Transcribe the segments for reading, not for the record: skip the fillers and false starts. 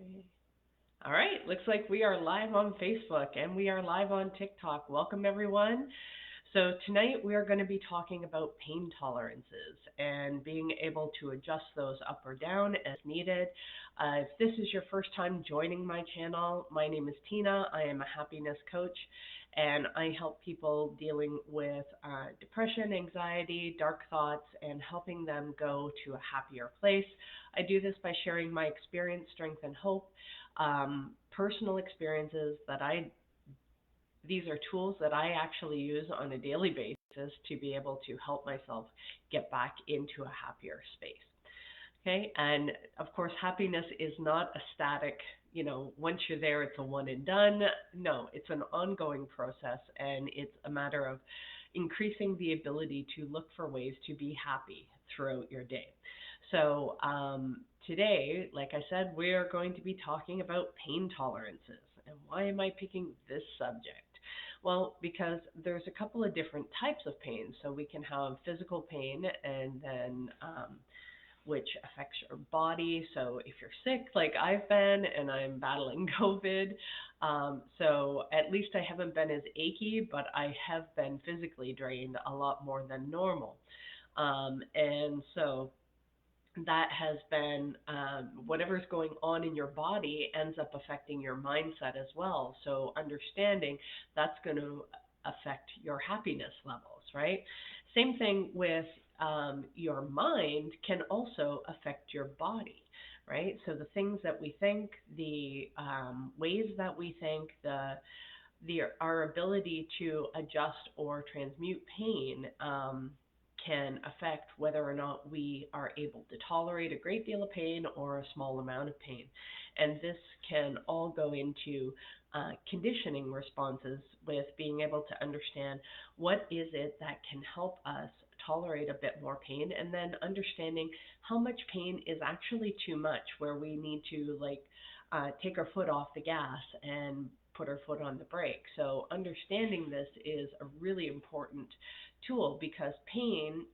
Okay. All right, looks like we are live on Facebook and we are live on TikTok. Welcome, everyone. So, tonight we are going to be talking about pain tolerances and being able to adjust those up or down as needed. If this is your first time joining my channel, my name is Tina. I am a happiness coach and I help people dealing with depression, anxiety, dark thoughts, and helping them go to a happier place. I do this by sharing my experience, strength, and hope, personal experiences that these are tools that I actually use on a daily basis to be able to help myself get back into a happier space. Okay. And of course, happiness is not a static, once you're there, it's a one and done. No, it's an ongoing process and it's a matter of increasing the ability to look for ways to be happy throughout your day. So, today, like I said, we are going to be talking about pain tolerances. And why am I picking this subject? Well, because there's a couple of different types of pain. So we can have physical pain and then which affects your body. So if you're sick, like I've been, and I'm battling COVID, so at least I haven't been as achy, but I have been physically drained a lot more than normal. And so that has been whatever's going on in your body ends up affecting your mindset as well. So understanding that's going to affect your happiness levels, right? Same thing with your mind can also affect your body, right? So the things that we think, the ways that we think, the our ability to adjust or transmute pain can affect whether or not we are able to tolerate a great deal of pain or a small amount of pain. And this can all go into conditioning responses with being able to understand what is it that can help us tolerate a bit more pain, and then understanding how much pain is actually too much, where we need to take our foot off the gas and put our foot on the brake. So understanding this is a really important tool because pain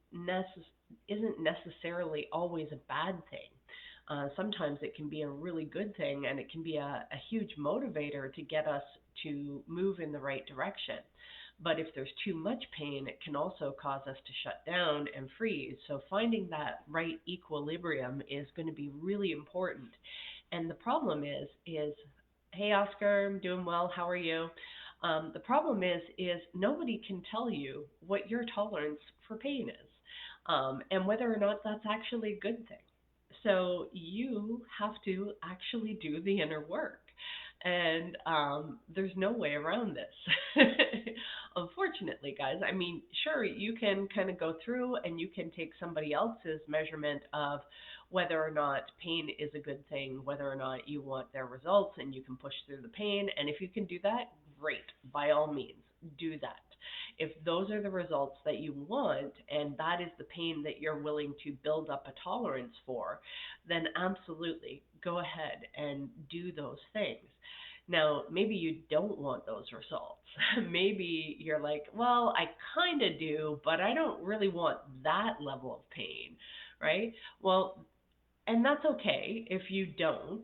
isn't necessarily always a bad thing. Sometimes it can be a really good thing and it can be a huge motivator to get us to move in the right direction. But if there's too much pain, it can also cause us to shut down and freeze. So finding that right equilibrium is going to be really important. And the problem is, hey Oscar, I'm doing well. How are you? The problem is nobody can tell you what your tolerance for pain is, and whether or not that's actually a good thing. So you have to actually do the inner work, and there's no way around this. Unfortunately, guys, I mean, sure, you can kind of go through and you can take somebody else's measurement of whether or not pain is a good thing, whether or not you want their results, and you can push through the pain. And if you can do that, great, by all means, do that. If those are the results that you want, and that is the pain that you're willing to build up a tolerance for, then absolutely go ahead and do those things. Now, maybe you don't want those results. Maybe you're like, well, I kind of do, but I don't really want that level of pain, right? Well, and that's okay if you don't.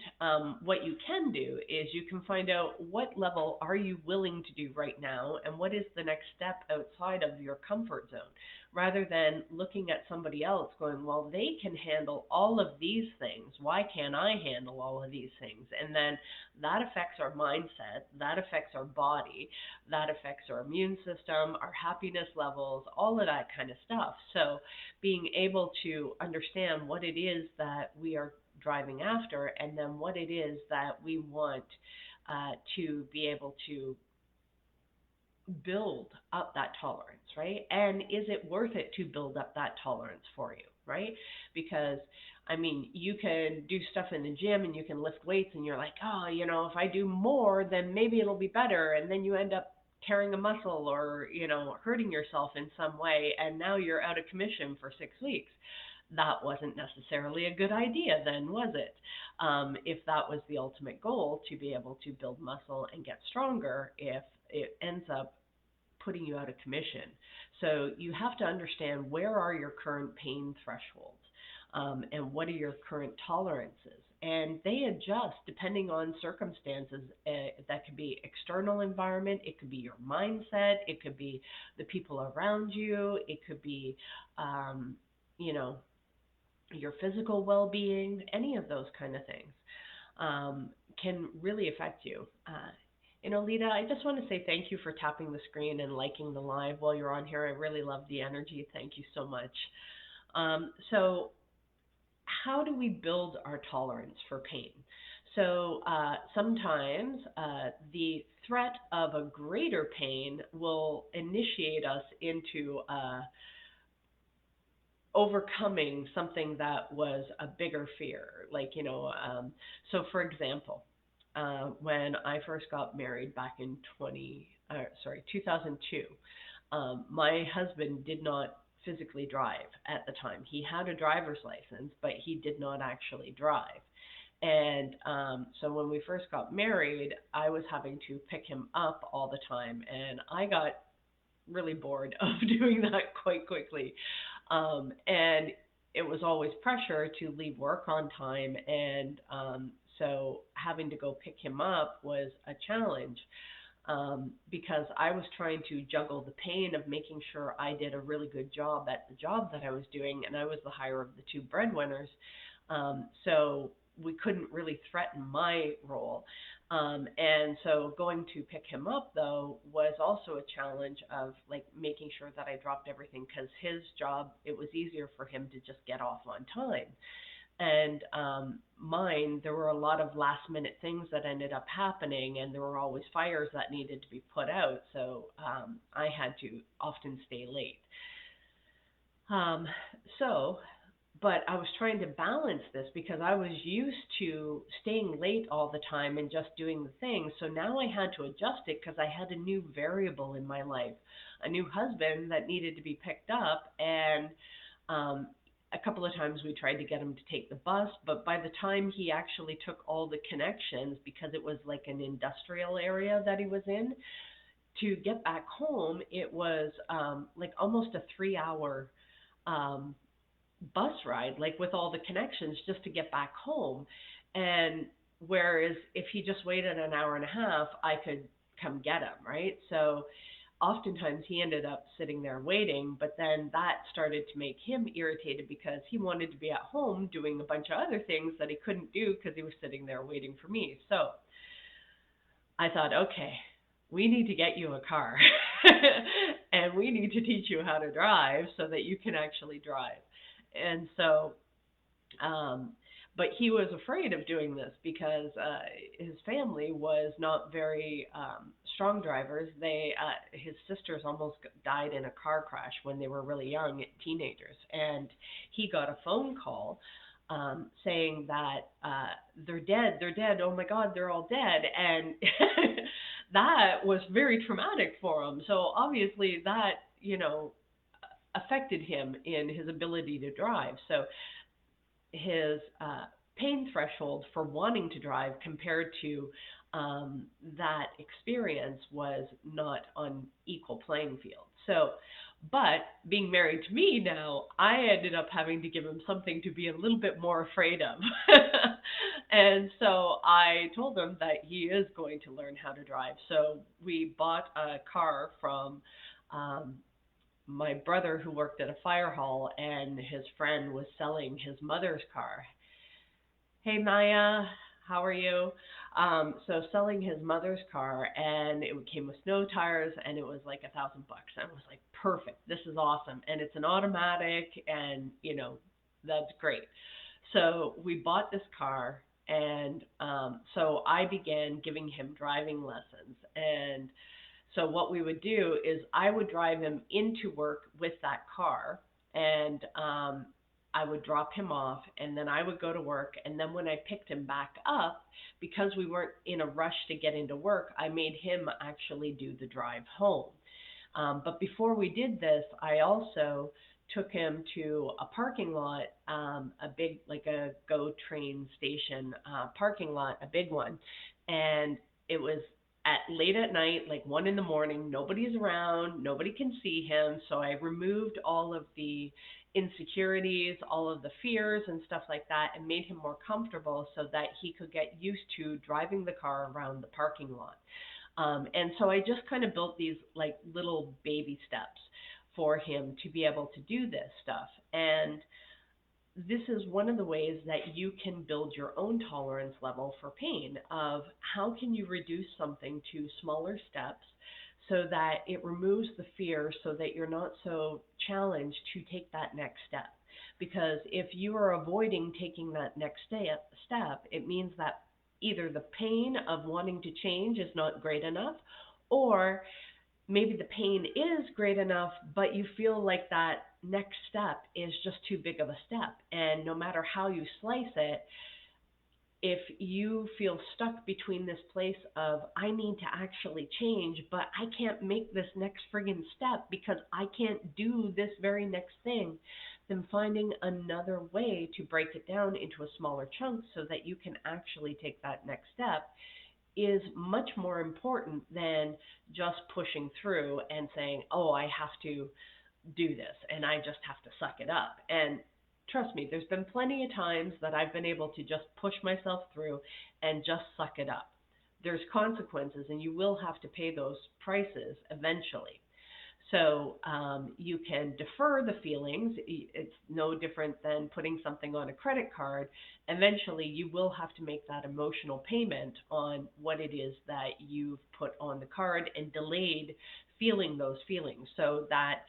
What you can do is you can find out what level are you willing to do right now and what is the next step outside of your comfort zone, rather than looking at somebody else going, well, they can handle all of these things. Why can't I handle all of these things? And then that affects our mindset, that affects our body, that affects our immune system, our happiness levels, all of that kind of stuff. So being able to understand what it is that we are driving after, and then what it is that we want to be able to build up that tolerance, right? And is it worth it to build up that tolerance for you, right? Because I mean, you can do stuff in the gym and you can lift weights and you're like, oh, if I do more, then maybe it'll be better. And then you end up tearing a muscle or, hurting yourself in some way. And now you're out of commission for 6 weeks. That wasn't necessarily a good idea then, was it? If that was the ultimate goal, to be able to build muscle and get stronger, if it ends up putting you out of commission. So you have to understand, where are your current pain thresholds, and what are your current tolerances. and they adjust depending on circumstances. That could be external environment, it could be your mindset, it could be the people around you, it could be, um, you know, your physical well-being, any of those kind of things um, can really affect you. Lita, I just want to say thank you for tapping the screen and liking the live while you're on here. I really love the energy. Thank you so much. So, how do we build our tolerance for pain? So, sometimes the threat of a greater pain will initiate us into overcoming something that was a bigger fear. So for example, when I first got married back in 2002, my husband did not physically drive at the time. He had a driver's license, but he did not actually drive. And so when we first got married, I was having to pick him up all the time, and I got really bored of doing that quite quickly. And it was always pressure to leave work on time. And so having to go pick him up was a challenge because I was trying to juggle the pain of making sure I did a really good job at the job that I was doing. And I was the higher of the two breadwinners. So we couldn't really threaten my role. And so going to pick him up though was also a challenge of like making sure that I dropped everything because his job, it was easier for him to just get off on time. And mine, there were a lot of last minute things that ended up happening, and there were always fires that needed to be put out. So I had to often stay late. Um, so but I was trying to balance this because I was used to staying late all the time and just doing the thing. So now I had to adjust it because I had a new variable in my life, a new husband that needed to be picked up. And um, a couple of times we tried to get him to take the bus, but by the time he actually took all the connections, because it was like an industrial area that he was in, to get back home, it was like almost a 3 hour um, bus ride, like with all the connections just to get back home. And whereas if he just waited an hour and a half, I could come get him, right? So oftentimes he ended up sitting there waiting, but then that started to make him irritated because he wanted to be at home doing a bunch of other things that he couldn't do because he was sitting there waiting for me. So I thought, okay, we need to get you a car and we need to teach you how to drive so that you can actually drive. And so, um, but he was afraid of doing this because his family was not very strong drivers. His sisters almost died in a car crash when they were really young, teenagers, and he got a phone call saying that they're dead, they're dead. Oh my God, they're all dead, and that was very traumatic for him. So obviously that affected him in his ability to drive. So his pain threshold for wanting to drive compared to that experience was not on equal playing field. So, but being married to me now, I ended up having to give him something to be a little bit more afraid of. And so I told him that he is going to learn how to drive. So we bought a car from um, my brother who worked at a fire hall, and his friend was selling his mother's car. Hey Maya, how are you? So selling his mother's car, and it came with snow tires, and it was like $1,000. And I was like, perfect, this is awesome, and it's an automatic, and that's great. So we bought this car, and so I began giving him driving lessons, and so what we would do is I would drive him into work with that car, and I would drop him off, and then I would go to work. And then when I picked him back up, because we weren't in a rush to get into work, I made him actually do the drive home. But before we did this, I also took him to a parking lot, a big, like a GO train station parking lot, a big one. And it was at late at night, like 1 in the morning, nobody's around, nobody can see him. So I removed all of the insecurities, all of the fears and stuff like that, and made him more comfortable so that he could get used to driving the car around the parking lot. And so I just kind of built these like little baby steps for him to be able to do this stuff. And this is one of the ways that you can build your own tolerance level for pain of how can you reduce something to smaller steps so that it removes the fear so that you're not so challenged to take that next step. Because if you are avoiding taking that next step, it means that either the pain of wanting to change is not great enough, or maybe the pain is great enough, but you feel like that next step is just too big of a step. And no matter how you slice it, if you feel stuck between this place of, I need to actually change, but I can't make this next friggin' step because I can't do this very next thing, then finding another way to break it down into a smaller chunk so that you can actually take that next step is much more important than just pushing through and saying, oh, I have to do this and I just have to suck it up. And trust me, there's been plenty of times that I've been able to just push myself through and just suck it up. There's consequences and you will have to pay those prices eventually. So you can defer the feelings. It's no different than putting something on a credit card. Eventually, you will have to make that emotional payment on what it is that you've put on the card and delayed feeling those feelings. So that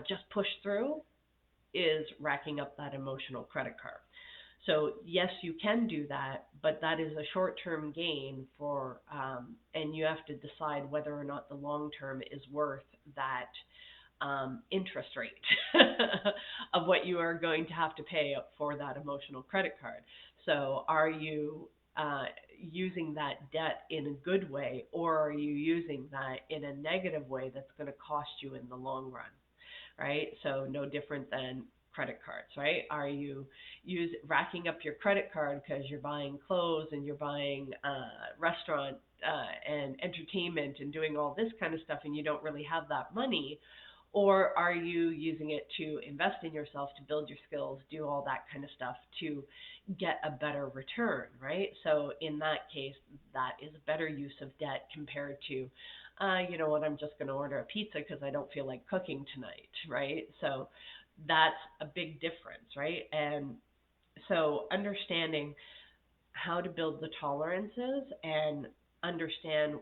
just push through is racking up that emotional credit card. So yes, you can do that, but that is a short-term gain and you have to decide whether or not the long-term is worth that interest rate of what you are going to have to pay for that emotional credit card. So are you using that debt in a good way, or are you using that in a negative way that's going to cost you in the long run? Right? So no different than credit cards, right? Are you racking up your credit card because you're buying clothes and you're buying restaurant and entertainment and doing all this kind of stuff and you don't really have that money? Or are you using it to invest in yourself, to build your skills, do all that kind of stuff to get a better return, right? So in that case, that is a better use of debt compared to, you know what, I'm just going to order a pizza because I don't feel like cooking tonight, right? So that's a big difference, right? And so understanding how to build the tolerances and understand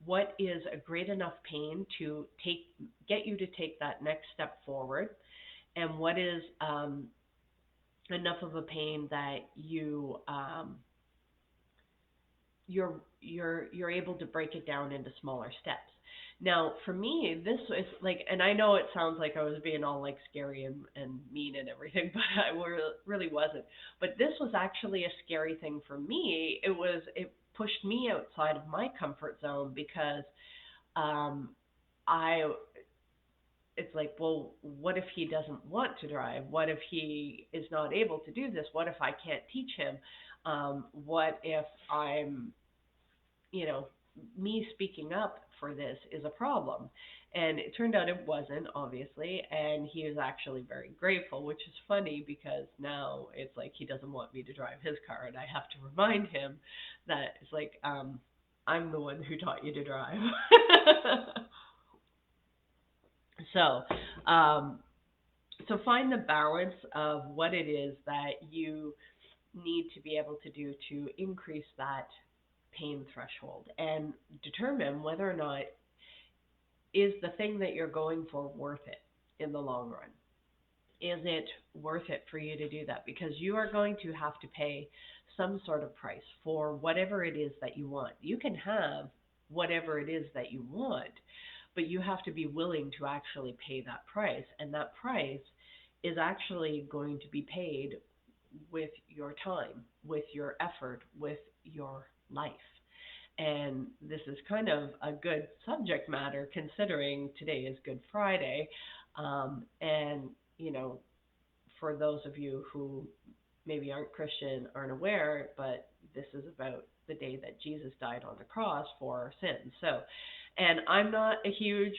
what is a great enough pain to get you to take that next step forward, and what is enough of a pain that you're able to break it down into smaller steps. Now, for me, this is like, and I know it sounds like I was being all like scary and mean and everything, but I really wasn't. But this was actually a scary thing for me. It pushed me outside of my comfort zone because um, I it's like, well, what if he doesn't want to drive? What if he is not able to do this? What if I can't teach him? What if I'm, you know, me speaking up for this is a problem? And it turned out it wasn't, obviously. And he is actually very grateful, which is funny because now it's like he doesn't want me to drive his car. And I have to remind him that it's like, I'm the one who taught you to drive. So, um, so find the balance of what it is that you need to be able to do to increase that pain threshold and determine whether or not is the thing that you're going for worth it in the long run. Is it worth it for you to do that? Because you are going to have to pay some sort of price for whatever it is that you want. You can have whatever it is that you want, but you have to be willing to actually pay that price. And that price is actually going to be paid with your time, with your effort, with your life. And this is kind of a good subject matter considering today is Good Friday. And, you know, for those of you who maybe aren't Christian, aren't aware, but this is about the day that Jesus died on the cross for our sins. So, and I'm not a huge,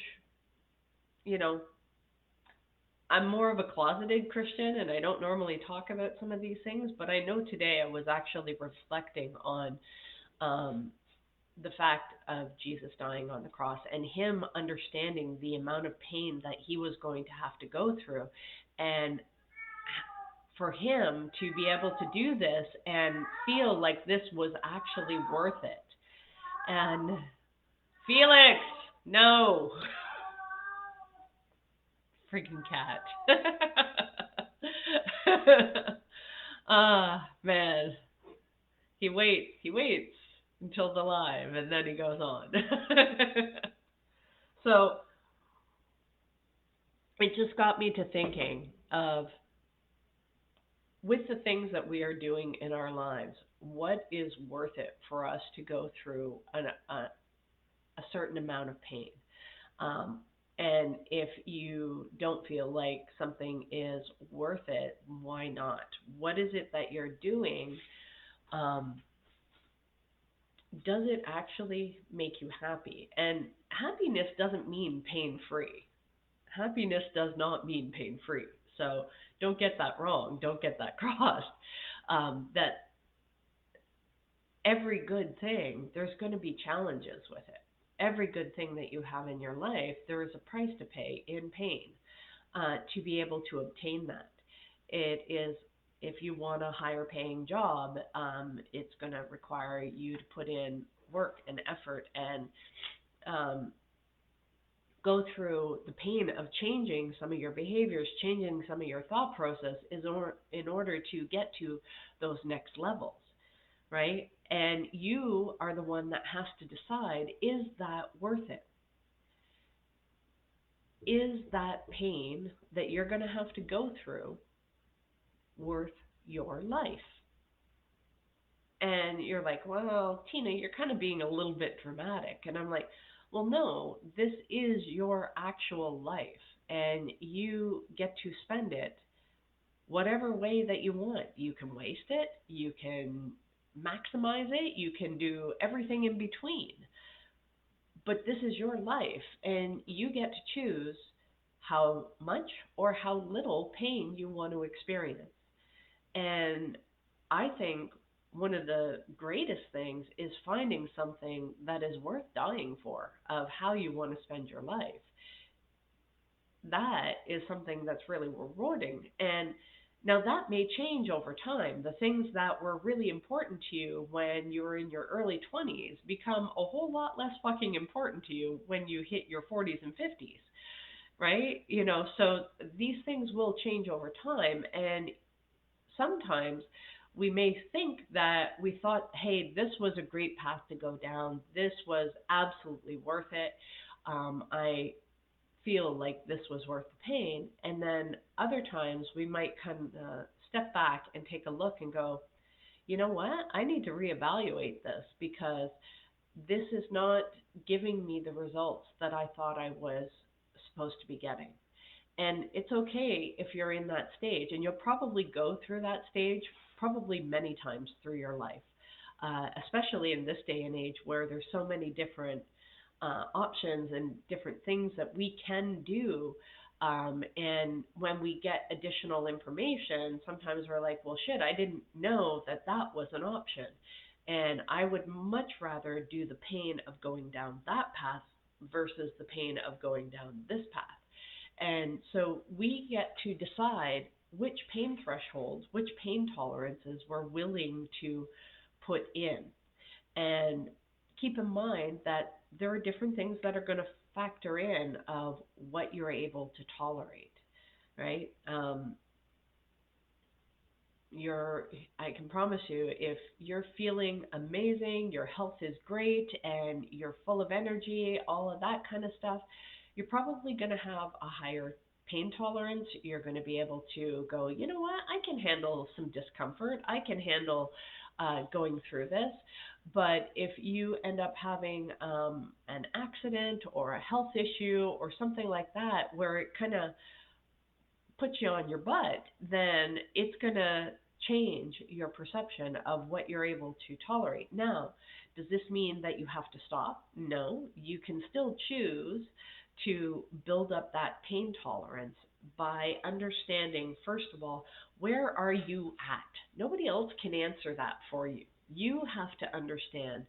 you know, I'm more of a closeted Christian and I don't normally talk about some of these things, but I know today I was actually reflecting on um, the fact of Jesus dying on the cross and him understanding the amount of pain that he was going to have to go through. And for him to be able to do this and feel like this was actually worth it. And Felix, no, freaking cat. Man, he waits until the live, and then he goes on. So it just got me to thinking of, with the things that we are doing in our lives, what is worth it for us to go through a certain amount of pain? Um, and if you don't feel like something is worth it, why not? What is it that you're doing? Um, does it actually make you happy? And happiness doesn't mean pain free. Happiness does not mean pain free. So don't get that wrong. Don't get that crossed. That every good thing, there's going to be challenges with it. Every good thing that you have in your life, there is a price to pay in pain to be able to obtain that. It is, if you want a higher paying job, it's going to require you to put in work and effort and um, go through the pain of changing some of your behaviors, changing some of your thought process in order to get to those next levels, right? And you are the one that has to decide, is that worth it? Is that pain that you're going to have to go through worth your life? And you're like, well, Tina, you're kind of being a little bit dramatic. And I'm like, well, no, this is your actual life, and you get to spend it whatever way that you want. You can waste it, you can maximize it, you can do everything in between. But this is your life, and you get to choose how much or how little pain you want to experience. And I think one of the greatest things is finding something that is worth dying for, of how you want to spend your life. That is something that's really rewarding. And now that may change over time. The things that were really important to you when you were in your early 20s become a whole lot less fucking important to you when you hit your 40s and 50s, right? So these things will change over time. And sometimes we may think that we thought, hey, this was a great path to go down. This was absolutely worth it. I feel like this was worth the pain. And then other times we might kind of step back and take a look and go, you know what? I need to reevaluate this because this is not giving me the results that I thought I was supposed to be getting. And it's okay if you're in that stage, and you'll probably go through that stage probably many times through your life, especially in this day and age where there's so many different options and different things that we can do. And when we get additional information, sometimes we're like, well, shit, I didn't know that that was an option. And I would much rather do the pain of going down that path versus the pain of going down this path. And so we get to decide which pain thresholds, which pain tolerances we're willing to put in. And keep in mind that there are different things that are going to factor in of what you're able to tolerate, right? I can promise you, if you're feeling amazing, your health is great, and you're full of energy, all of that kind of stuff, you're probably going to have a higher pain tolerance. You're going to be able to go, you know what, I can handle some discomfort. I can handle going through this. But if you end up having an accident or a health issue or something like that, where it kind of puts you on your butt, then it's going to change your perception of what you're able to tolerate. Now, does this mean that you have to stop? No, you can still choose to build up that pain tolerance by understanding, first of all, where are you at? Nobody else can answer that for you. You have to understand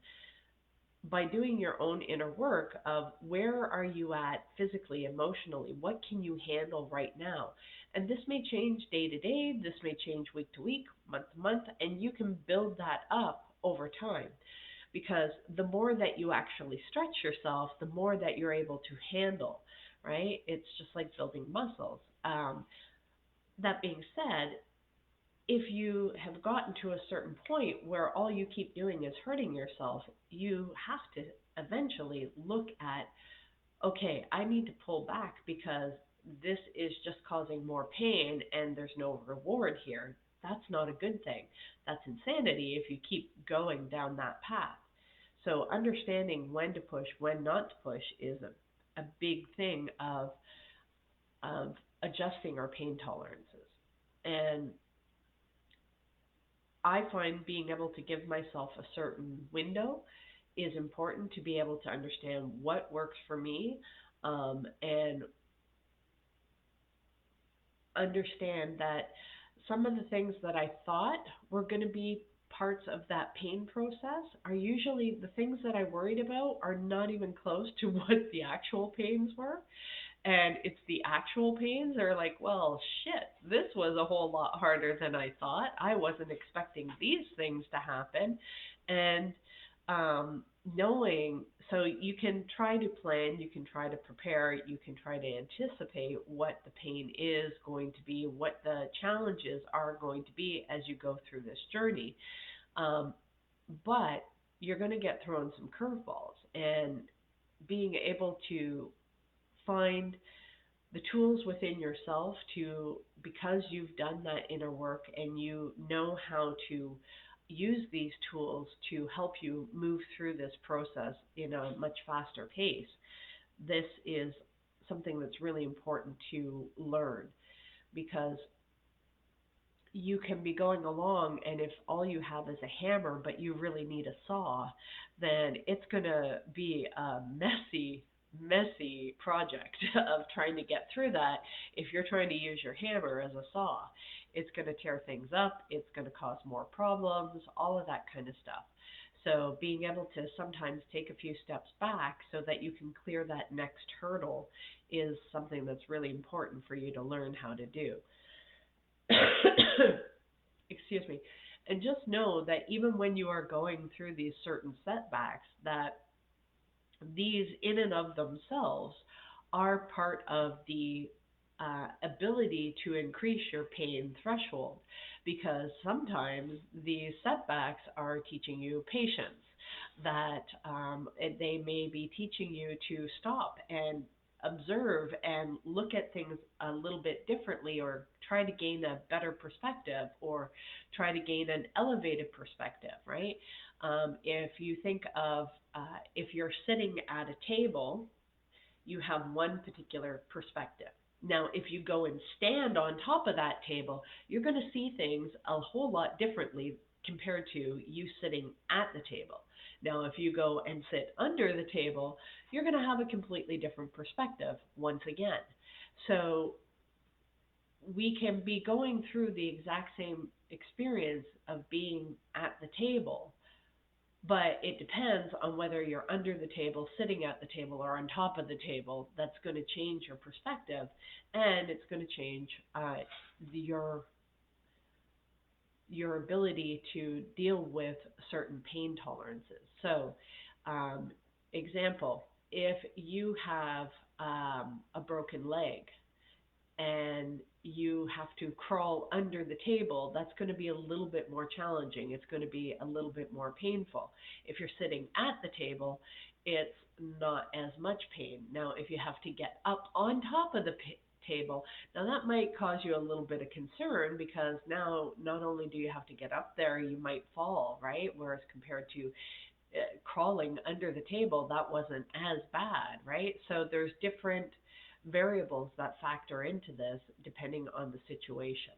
by doing your own inner work of where are you at physically, emotionally, what can you handle right now? And this may change day to day, this may change week to week, month to month, and you can build that up over time. Because the more that you actually stretch yourself, the more that you're able to handle, right? It's just like building muscles. That being said, if you have gotten to a certain point where all you keep doing is hurting yourself, you have to eventually look at, okay, I need to pull back because this is just causing more pain and there's no reward here. That's not a good thing. That's insanity if you keep going down that path. So understanding when to push, when not to push is a big thing of adjusting our pain tolerances. And I find being able to give myself a certain window is important to be able to understand what works for me, and understand that some of the things that I thought were going to be parts of that pain process are usually the things that I worried about are not even close to what the actual pains were. And it's the actual pains that are like, well, shit, this was a whole lot harder than I thought. I wasn't expecting these things to happen. And um, knowing, so you can try to plan, you can try to prepare, you can try to anticipate what the pain is going to be, what the challenges are going to be as you go through this journey. Um, but you're going to get thrown some curveballs. And being able to find the tools within yourself to, because you've done that inner work and you know how to use these tools to help you move through this process in a much faster pace. This is something that's really important to learn, because you can be going along, and if all you have is a hammer but you really need a saw, then it's going to be a messy project of trying to get through that. If you're trying to use your hammer as a saw, it's going to tear things up, it's going to cause more problems, all of that kind of stuff. So being able to sometimes take a few steps back so that you can clear that next hurdle is something that's really important for you to learn how to do. Excuse me. And just know that even when you are going through these certain setbacks, that these in and of themselves are part of the ability to increase your pain threshold, because sometimes these setbacks are teaching you patience, that they may be teaching you to stop and observe and look at things a little bit differently, or try to gain a better perspective, or try to gain an elevated perspective, right? If you think of, if you're sitting at a table, you have one particular perspective. Now, if you go and stand on top of that table, you're going to see things a whole lot differently compared to you sitting at the table. Now, if you go and sit under the table, you're going to have a completely different perspective once again. So we can be going through the exact same experience of being at the table, but it depends on whether you're under the table, sitting at the table, or on top of the table. That's going to change your perspective, and it's going to change your your ability to deal with certain pain tolerances. So, example, if you have a broken leg and you have to crawl under the table, that's going to be a little bit more challenging. It's going to be a little bit more painful. If you're sitting at the table, it's not as much pain. Now, if you have to get up on top of the table, now that might cause you a little bit of concern, because now not only do you have to get up there, you might fall, right? Whereas compared to crawling under the table, that wasn't as bad, right? So there's different variables that factor into this depending on the situation.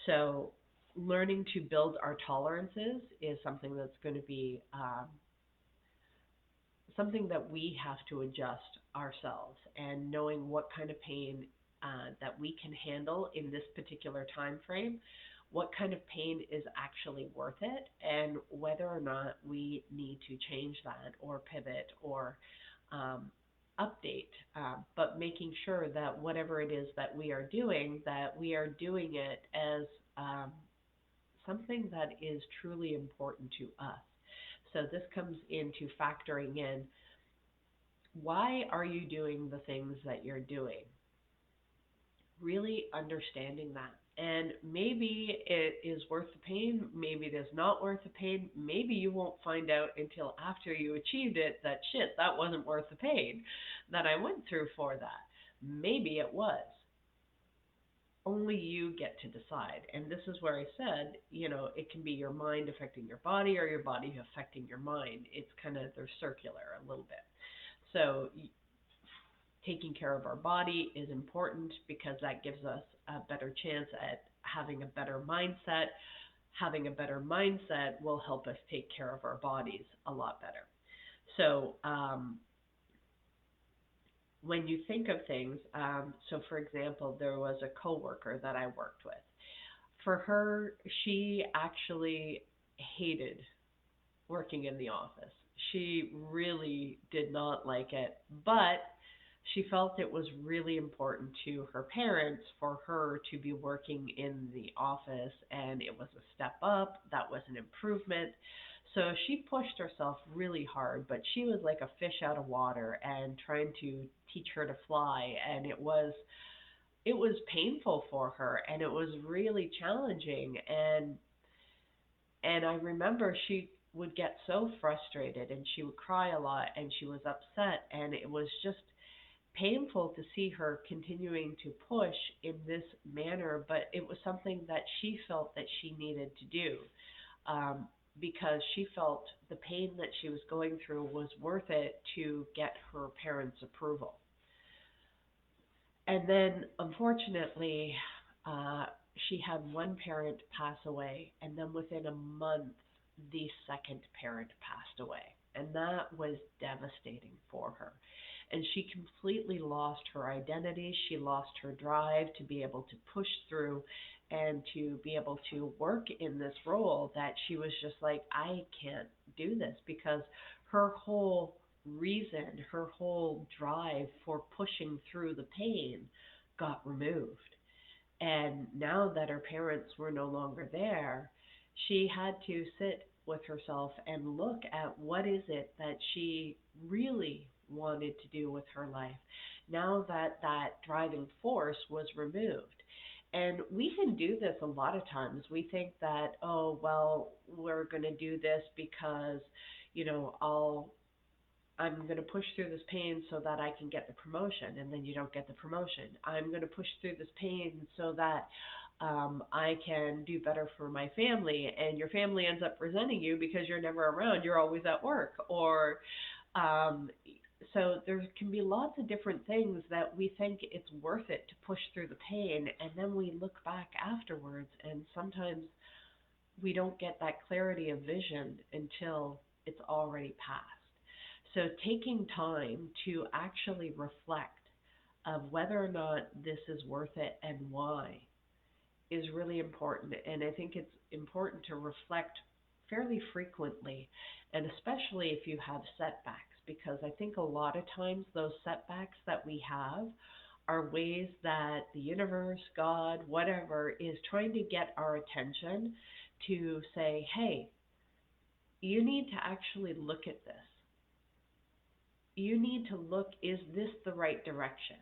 So learning to build our tolerances is something that's going to be something that we have to adjust ourselves, and knowing what kind of pain that we can handle in this particular time frame, what kind of pain is actually worth it, and whether or not we need to change that or pivot or um, update. But making sure that whatever it is that we are doing it as something that is truly important to us. So this comes into factoring in, why are you doing the things that you're doing? Really understanding that. And maybe it is worth the pain, maybe it is not worth the pain. Maybe you won't find out until after you achieved it that shit, that wasn't worth the pain that I went through for that. Maybe it was. Only you get to decide. And this is where I said, it can be your mind affecting your body or your body affecting your mind. It's kind of, they're circular a little bit. So taking care of our body is important because that gives us a better chance at having a better mindset. Having a better mindset will help us take care of our bodies a lot better. So, when you think of things, so for example, there was a coworker that I worked with. For her, she actually hated working in the office. She really did not like it, but she felt it was really important to her parents for her to be working in the office, and it was a step up, that was an improvement. So she pushed herself really hard, but she was like a fish out of water and trying to teach her to fly, and it was painful for her, and it was really challenging. And I remember she would get so frustrated and she would cry a lot and she was upset, and it was just painful to see her continuing to push in this manner, but it was something that she felt that she needed to do, because she felt the pain that she was going through was worth it to get her parents' approval. And then, unfortunately, uh, she had one parent pass away, and then within a month, the second parent passed away. And that was devastating for her. And she completely lost her identity. She lost her drive to be able to push through and to be able to work in this role, that she was just like, I can't do this, because her whole reason, her whole drive for pushing through the pain got removed. And now that her parents were no longer there, she had to sit with herself and look at what is it that she really wanted to do with her life now that that driving force was removed. And we can do this a lot of times. We think that, oh, well, we're going to do this because, I'm going to push through this pain so that I can get the promotion, and then you don't get the promotion. I'm going to push through this pain so that I can do better for my family, and your family ends up resenting you because you're never around. You're always at work. Or um, so there can be lots of different things that we think it's worth it to push through the pain, and then we look back afterwards, and sometimes we don't get that clarity of vision until it's already passed. So taking time to actually reflect of whether or not this is worth it and why is really important. And I think it's important to reflect fairly frequently, and especially if you have setbacks, because I think a lot of times those setbacks that we have are ways that the universe, God, whatever, is trying to get our attention to say, hey, you need to actually look at this. You need to look, is this the right direction?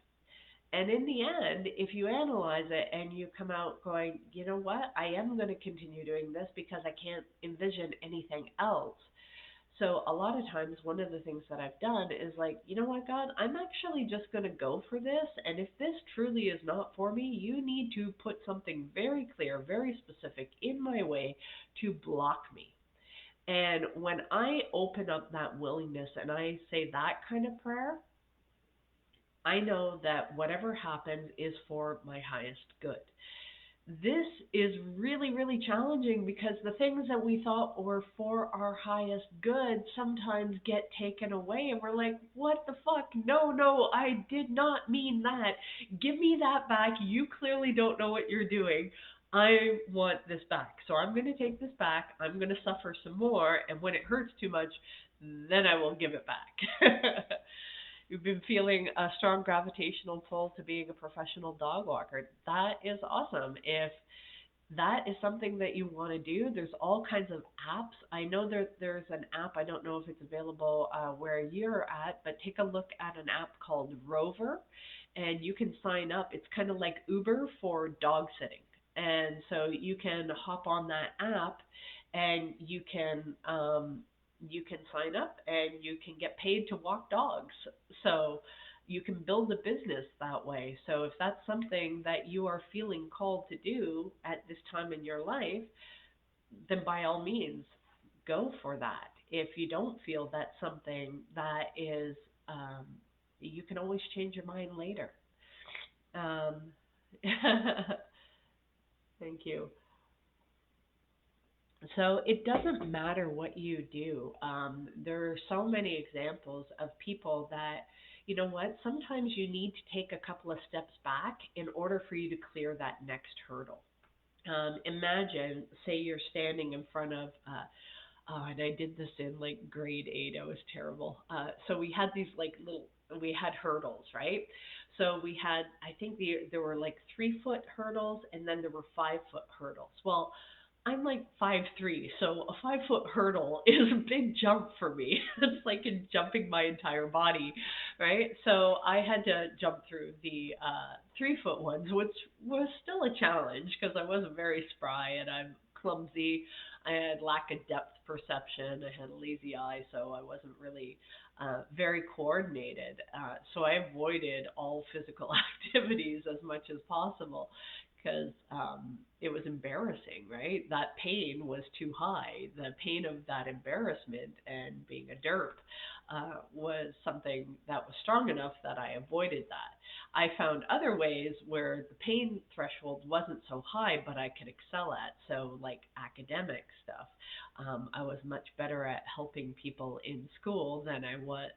And in the end, if you analyze it and you come out going, you know what, I am going to continue doing this because I can't envision anything else. So a lot of times, one of the things that I've done is like, you know what, God, I'm actually just going to go for this. And if this truly is not for me, you need to put something very clear, very specific in my way to block me. And when I open up that willingness and I say that kind of prayer, I know that whatever happens is for my highest good. this is really, really challenging because the things that we thought were for our highest good sometimes get taken away, and we're like, what the fuck? No, no, I did not mean that. Give me that back. You clearly don't know what you're doing. I want this back. So I'm going to take this back. I'm going to suffer some more, and when it hurts too much, then I will give it back. You've been feeling a strong gravitational pull to being a professional dog walker. That is awesome. If that is something that you want to do, there's all kinds of apps. I know there's an app, I don't know if it's available where you're at, but take a look at an app called Rover, and you can sign up. It's kind of like Uber for dog sitting. And so you can hop on that app and you can sign up and you can get paid to walk dogs. So you can build a business that way. So if that's something that you are feeling called to do at this time in your life, then by all means, go for that. If you don't feel that's something that is, um, you can always change your mind later. Um, thank you. So it doesn't matter what you do. There are so many examples of people that, you know what, sometimes you need to take a couple of steps back in order for you to clear that next hurdle. Imagine, say you're standing in front of, and I did this in like grade eight. I was terrible. So we had these like little, we had hurdles, right? So we had, I think there were like 3 foot hurdles, and then there were 5 foot hurdles. Well, I'm like 5'3", so a 5 foot hurdle is a big jump for me. It's like in jumping my entire body, right? So I had to jump through the 3 foot ones, which was still a challenge because I wasn't very spry and I'm clumsy. I had lack of depth perception. I had a lazy eye, so I wasn't really very coordinated. So I avoided all physical activities as much as possible because it was embarrassing, right? That pain was too high. The pain of that embarrassment and being a derp was something that was strong enough that I avoided that. I found other ways where the pain threshold wasn't so high, but I could excel at. So, like academic stuff, I was much better at helping people in school than I was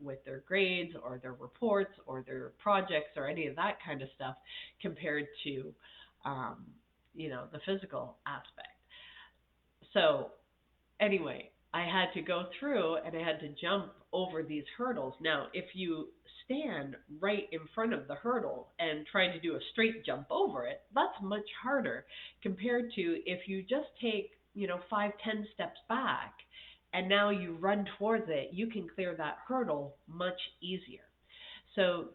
with their grades or their reports or their projects or any of that kind of stuff compared to, um, the physical aspect. So anyway, I had to go through and I had to jump over these hurdles. Now, if you stand right in front of the hurdle and try to do a straight jump over it, that's much harder compared to if you just take, 5, 10 steps back and now you run towards it, you can clear that hurdle much easier. So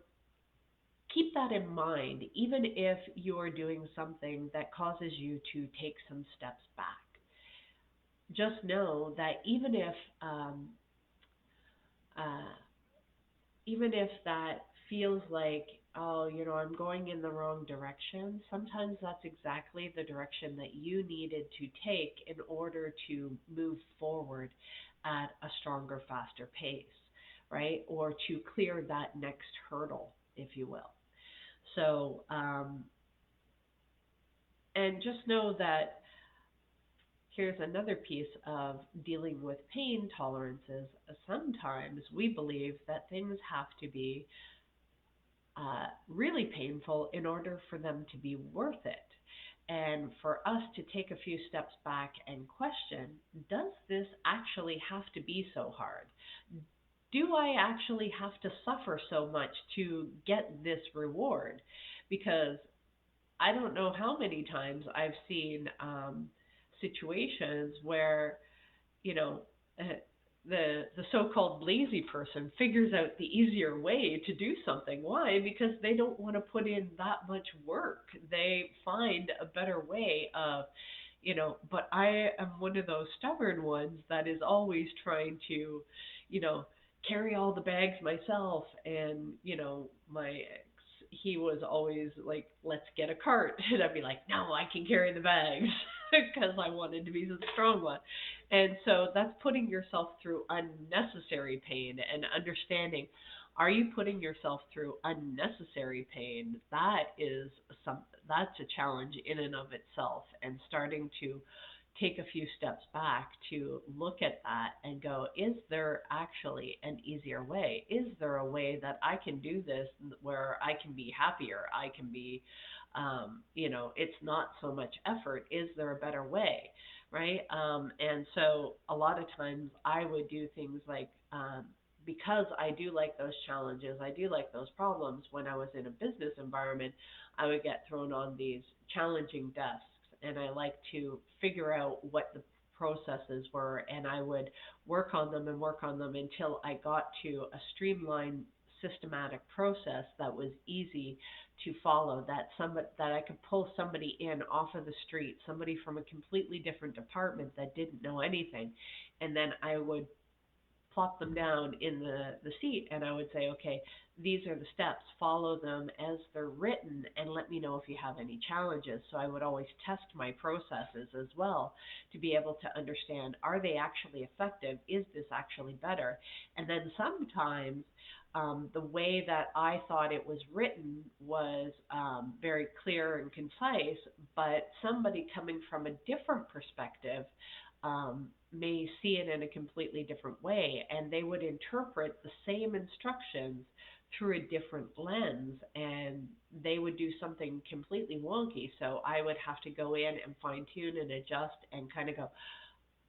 keep that in mind, even if you're doing something that causes you to take some steps back. Just know that uh, even if that feels like, oh, I'm going in the wrong direction, sometimes that's exactly the direction that you needed to take in order to move forward at a stronger, faster pace, right? Or to clear that next hurdle, if you will. So, and just know that here's another piece of dealing with pain tolerances. Sometimes we believe that things have to be really painful in order for them to be worth it. And for us to take a few steps back and question, does this actually have to be so hard? Do I actually have to suffer so much to get this reward? Because I don't know how many times I've seen situations where, you know, uh, the so-called lazy person figures out the easier way to do something. Why? Because they don't want to put in that much work. They find a better way of, but I am one of those stubborn ones that is always trying to, you know, carry all the bags myself. And, my ex, he was always like, let's get a cart. And I'd be like, no, I can carry the bags because I wanted to be the strong one. And so that's putting yourself through unnecessary pain and understanding, are you putting yourself through unnecessary pain? That is some that's a challenge in and of itself. And starting to take a few steps back to look at that and go, is there actually an easier way? Is there a way that I can do this where I can be happier? I can be, it's not so much effort. Is there a better way? Right? And so a lot of times I would do things like, because I do like those challenges, I do like those problems. When I was in a business environment, I would get thrown on these challenging desks, and I like to figure out what the processes were, and I would work on them and work on them until I got to a streamlined systematic process that was easy to follow, that I could pull somebody in off of the street, somebody from a completely different department that didn't know anything, and then I would plop them down in the seat, and I would say, okay, these are the steps, follow them as they're written, and let me know if you have any challenges. So I would always test my processes as well to be able to understand, are they actually effective? Is this actually better? And then sometimes the way that I thought it was written was very clear and concise, but somebody coming from a different perspective may see it in a completely different way, and they would interpret the same instructions through a different lens, and they would do something completely wonky. So I would have to go in and fine tune and adjust and kind of go.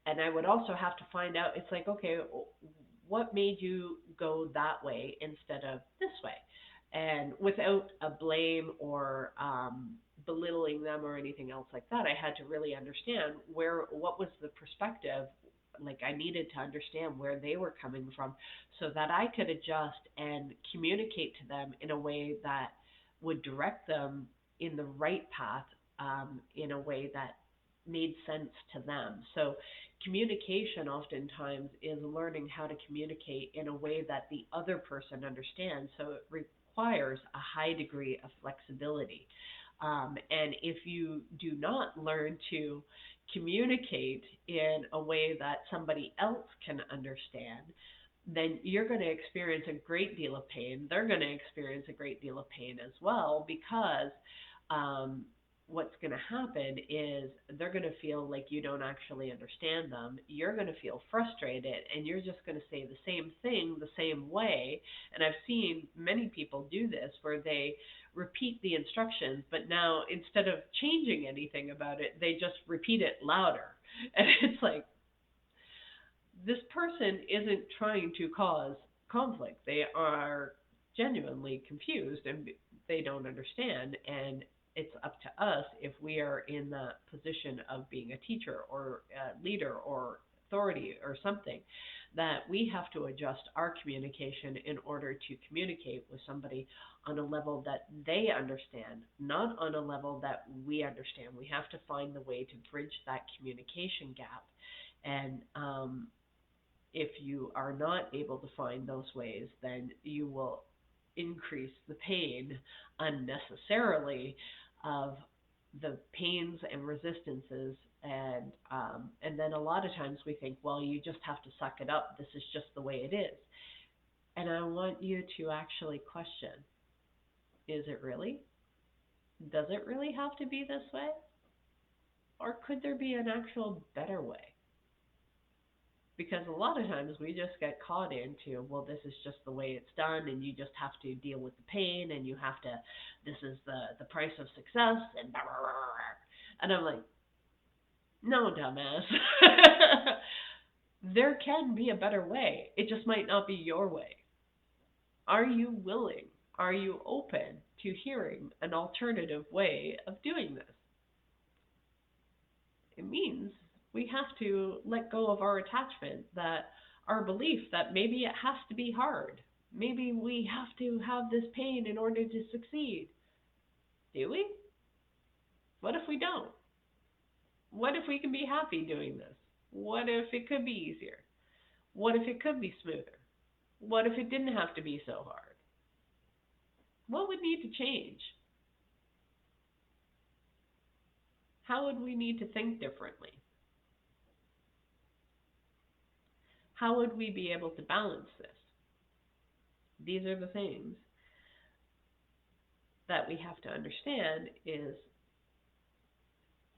And I would also have to find out, it's like, okay, what made you go that way instead of this way? And without a blame or belittling them or anything else like that, I had to really understand what was the perspective. Like, I needed to understand where they were coming from so that I could adjust and communicate to them in a way that would direct them in the right path, in a way that made sense to them. So communication oftentimes is learning how to communicate in a way that the other person understands. So it requires a high degree of flexibility. And if you do not learn to communicate in a way that somebody else can understand, then you're going to experience a great deal of pain. They're going to experience a great deal of pain as well, because um, what's going to happen is they're going to feel like you don't actually understand them. You're going to feel frustrated, and you're just going to say the same thing the same way. And I've seen many people do this where they repeat the instructions, but now instead of changing anything about it, they just repeat it louder. And it's like, this person isn't trying to cause conflict. They are genuinely confused and they don't understand. And it's up to us, if we are in the position of being a teacher or a leader or authority or something, that we have to adjust our communication in order to communicate with somebody on a level that they understand, not on a level that we understand. We have to find the way to bridge that communication gap. And if you are not able to find those ways, then you will increase the pain unnecessarily of the pains and resistances. And then a lot of times we think, well, you just have to suck it up. This is just the way it is. And I want you to actually question, is it really? Does it really have to be this way? Or could there be an actual better way? Because a lot of times we just get caught into, well, this is just the way it's done, and you just have to deal with the pain, and you have to, this is the price of success, and blah, blah, blah, blah. And I'm like, no, dumbass. There can be a better way. It just might not be your way. Are you willing? Are you open to hearing an alternative way of doing this? It means we have to let go of our attachment, that our belief that maybe it has to be hard. Maybe we have to have this pain in order to succeed. Do we? What if we don't? What if we can be happy doing this? What if it could be easier? What if it could be smoother? What if it didn't have to be so hard? What would need to change? How would we need to think differently? How would we be able to balance this? These are the things that we have to understand, is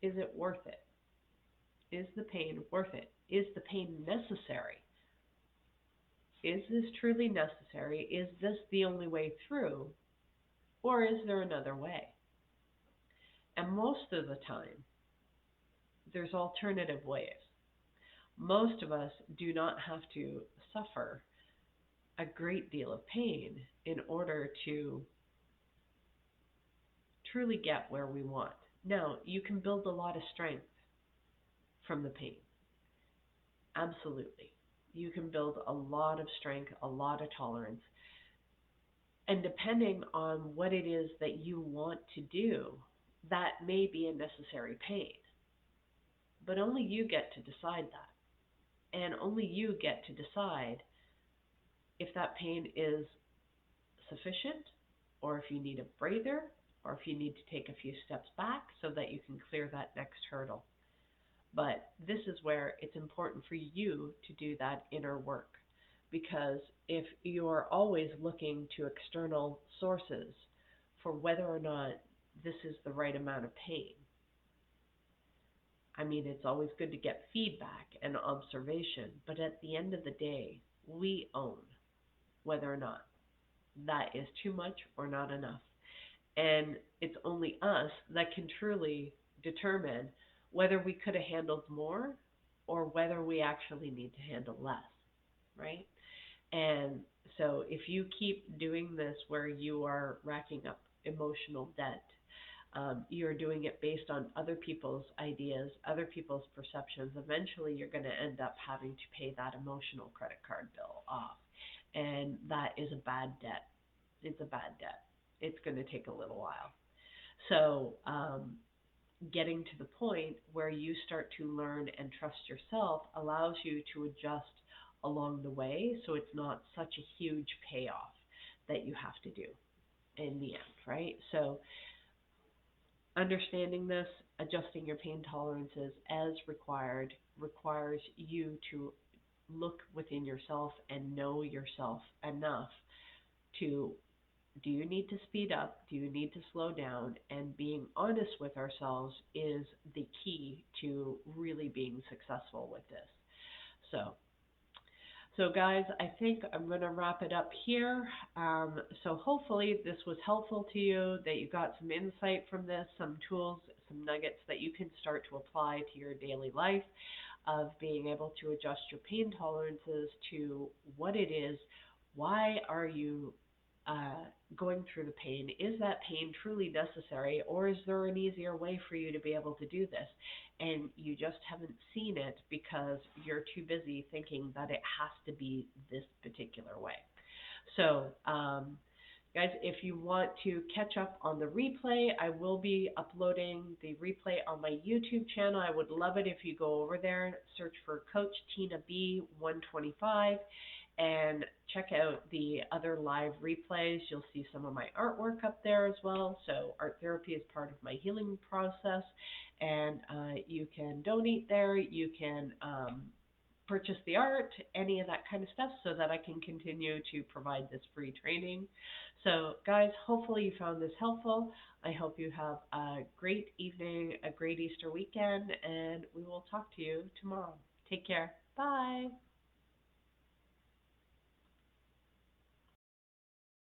Is it worth it? Is the pain worth it? Is the pain necessary? Is this truly necessary? Is this the only way through? Or is there another way? And most of the time, there's alternative ways. Most of us do not have to suffer a great deal of pain in order to truly get where we want. Now, you can build a lot of strength from the pain. Absolutely. You can build a lot of strength, a lot of tolerance. And depending on what it is that you want to do, that may be a necessary pain. But only you get to decide that. And only you get to decide if that pain is sufficient, or if you need a breather, or if you need to take a few steps back so that you can clear that next hurdle. But this is where it's important for you to do that inner work. Because if you're always looking to external sources for whether or not this is the right amount of pain, I mean, it's always good to get feedback and observation, but at the end of the day, we own whether or not that is too much or not enough. And it's only us that can truly determine whether we could have handled more or whether we actually need to handle less, right? And so if you keep doing this where you are racking up emotional debt, you're doing it based on other people's ideas, other people's perceptions, eventually you're going to end up having to pay that emotional credit card bill off. And that is a bad debt. It's a bad debt. It's going to take a little while. So, getting to the point where you start to learn and trust yourself allows you to adjust along the way, so it's not such a huge payoff that you have to do in the end, right? So understanding this, adjusting your pain tolerances as required, requires you to look within yourself and know yourself enough to, do you need to speed up? Do you need to slow down? And being honest with ourselves is the key to really being successful with this. So, guys, I think I'm going to wrap it up here. So hopefully this was helpful to you, that you got some insight from this, some tools, some nuggets that you can start to apply to your daily life, of being able to adjust your pain tolerances to what it is. Why are you going through the pain? Is that pain truly necessary, or is there an easier way for you to be able to do this? And you just haven't seen it because you're too busy thinking that it has to be this particular way. So, guys, if you want to catch up on the replay, I will be uploading the replay on my YouTube channel. I would love it if you go over there, search for Coach Tina B 125, and check out the other live replays. You'll see some of my artwork up there as well. So art therapy is part of my healing process, and you can donate there. You can purchase the art, any of that kind of stuff, so that I can continue to provide this free training. So guys, hopefully you found this helpful. I hope you have a great evening, a great Easter weekend, and we will talk to you tomorrow. Take care. Bye.